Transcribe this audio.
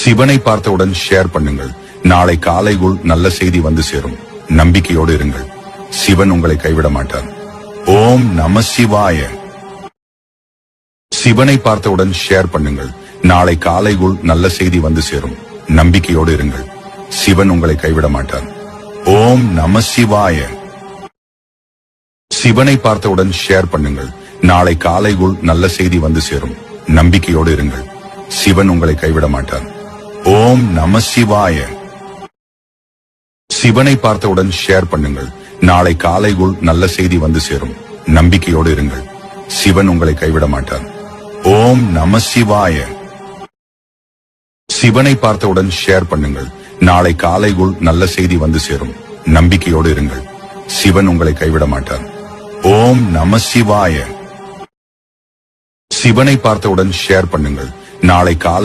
சிவனை பார்த்தவுடன் ஷேர் பண்ணுங்கள். நாளை காலைக்குள் நல்ல செய்தி வந்து சேரும். நம்பிக்கையோடு இருங்கள். சிவன் உங்களை கைவிட மாட்டார். ஓம் நம சிவாய. சிவனை பார்த்தவுடன் ஷேர் பண்ணுங்கள். நாளை காலைக்குள் நல்ல செய்தி வந்து சேரும். நம்பிக்கையோடு இருங்கள். சிவன் உங்களை கைவிட மாட்டார். ஓம் நம சிவாய. சிவனை பார்த்தவுடன் ஷேர் பண்ணுங்கள். நாளை காலைக்குள் நல்ல செய்தி வந்து சேரும். நம்பிக்கையோடு இருங்கள். சிவன் உங்களை கைவிட மாட்டார். ஓம் நம சிவாய. சிவனை பார்த்தவுடன் ஷேர் பண்ணுங்கள். நாளை காலைக்குள் நல்ல செய்தி வந்து சேரும். நம்பிக்கையோடு இருங்கள். சிவன் உங்களை கைவிட மாட்டார். ஓம் நம சிவாய. சிவனை பார்த்தவுடன் ஷேர் பண்ணுங்கள். நாளை காலைக்குள் நல்ல செய்தி வந்து சேரும். நம்பிக்கையோடு இருங்கள். சிவன் உங்களை கைவிட மாட்டார். ஓம் நம சிவாய. சிவனை பார்த்தவுடன் ஷேர் பண்ணுங்கள். நாளை காலை